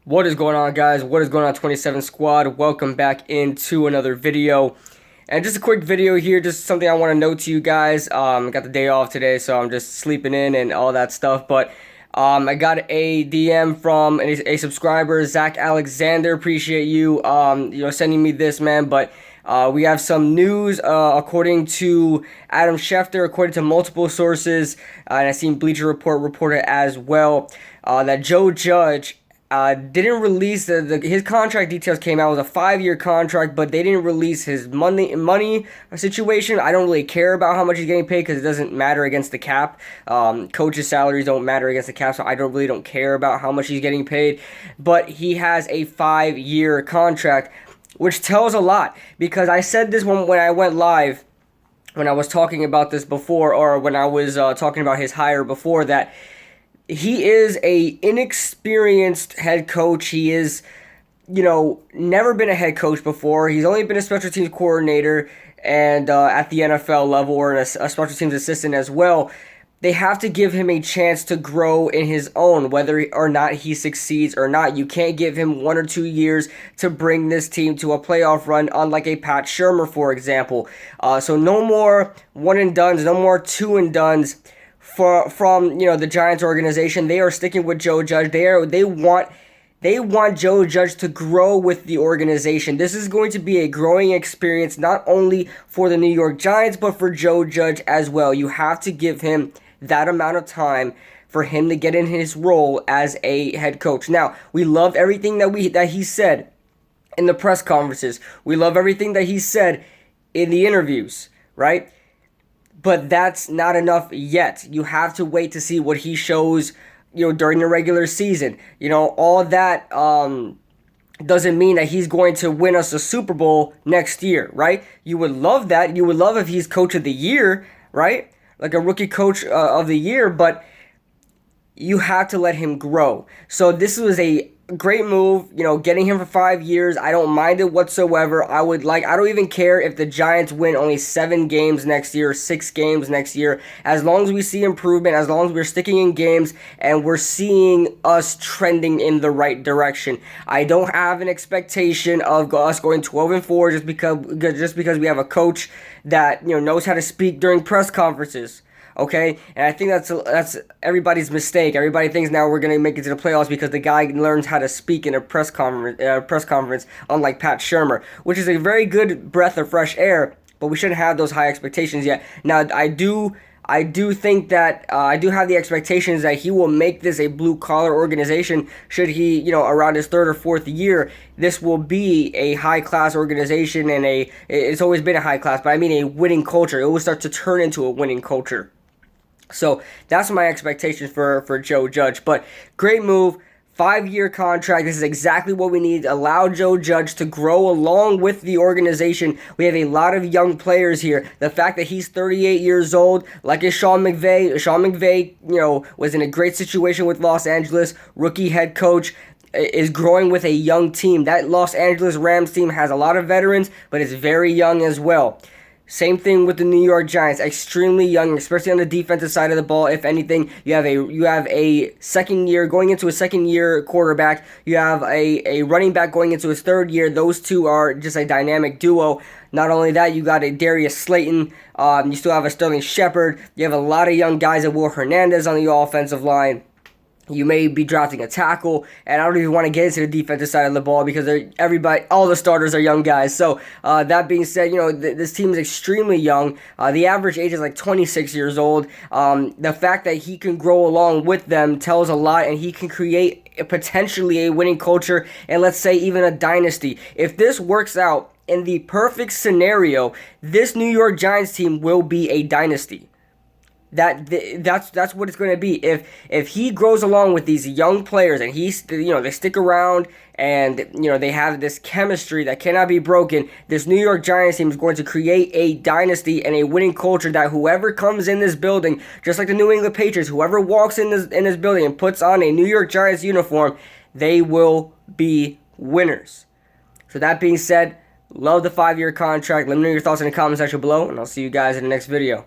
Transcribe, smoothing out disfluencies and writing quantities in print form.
What is going on, guys? What is going on, 27 Squad? Welcome back into another video. And just a quick video here, just something I want to note to you guys. I got the day off today, so I'm just sleeping in and all that stuff. But I got a DM from a subscriber, Zach Alexander. Appreciate you, sending me this, man. But we have some news, according to Adam Schefter, according to multiple sources, and I seen Bleacher Report reported as well, that Joe Judge didn't release his contract details. Came out. It was a 5-year contract, but they didn't release his money situation. I don't really care about how much he's getting paid because it doesn't matter against the cap. Coaches' salaries don't matter against the cap, so I don't care about how much he's getting paid. But he has a 5-year contract, which tells a lot, because I said this when I went live, when I was talking about this before, or when I was talking about his hire before, that he is a inexperienced head coach. He is, never been a head coach before. He's only been a special teams coordinator and at the NFL level, or a special teams assistant as well. They have to give him a chance to grow in his own, whether or not he succeeds or not. You can't give him 1 or 2 years to bring this team to a playoff run, unlike a Pat Shurmur, for example. So no more one and dones, no more two and dones from the Giants organization. They are sticking with Joe Judge. They want Joe Judge to grow with the organization. This is going to be a growing experience, not only for the New York Giants, but for Joe Judge as well. You have to give him that amount of time for him to get in his role as a head coach. Now, we love everything that he said in the press conferences. We love everything that he said in the interviews, right? But that's not enough yet. You have to wait to see what he shows, during the regular season. All that doesn't mean that he's going to win us a Super Bowl next year, right? You would love that. You would love if he's coach of the year, right? Like a rookie coach of the year, but you have to let him grow. So this was a great move, getting him for 5 years. I don't mind it whatsoever. I don't even care if the Giants win only 7 games next year, 6 games next year. As long as we see improvement, as long as we're sticking in games and we're seeing us trending in the right direction. I don't have an expectation of us going 12-4 just because we have a coach that knows how to speak during press conferences. Okay, and I think that's everybody's mistake. Everybody thinks now we're gonna make it to the playoffs because the guy learns how to speak in a press conference, unlike Pat Shurmur, which is a very good breath of fresh air. But we shouldn't have those high expectations yet. Now, I do think that I do have the expectations that he will make this a blue collar organization. Should he, around his 3rd or 4th year, this will be a high class organization, and it's always been a high class, but I mean a winning culture. It will start to turn into a winning culture. So that's my expectations for Joe Judge. But great move. 5-year contract. This is exactly what we need. Allow Joe Judge to grow along with the organization. We have a lot of young players here. The fact that he's 38 years old, like is Sean McVay. Sean McVay, was in a great situation with Los Angeles. Rookie head coach, is growing with a young team. That Los Angeles Rams team has a lot of veterans, but it's very young as well. Same thing with the New York Giants, extremely young, especially on the defensive side of the ball. If anything, you have a second year going into a second year quarterback. You have a running back going into his 3rd year. Those two are just a dynamic duo. Not only that, you got a Darius Slayton. You still have a Sterling Shepard. You have a lot of young guys, at Will Hernandez on the offensive line. You may be drafting a tackle, and I don't even want to get into the defensive side of the ball because all the starters are young guys. So that being said, this team is extremely young. The average age is like 26 years old. The fact that he can grow along with them tells a lot, and he can create potentially a winning culture, and let's say even a dynasty. If this works out in the perfect scenario, this New York Giants team will be a dynasty. That's what it's going to be. If he grows along with these young players and they stick around and they have this chemistry that cannot be broken, this New York Giants team is going to create a dynasty and a winning culture that whoever comes in this building, just like the New England Patriots, whoever walks in this building and puts on a New York Giants uniform, they will be winners. So that being said, love the 5-year contract. Let me know your thoughts in the comment section below, and I'll see you guys in the next video.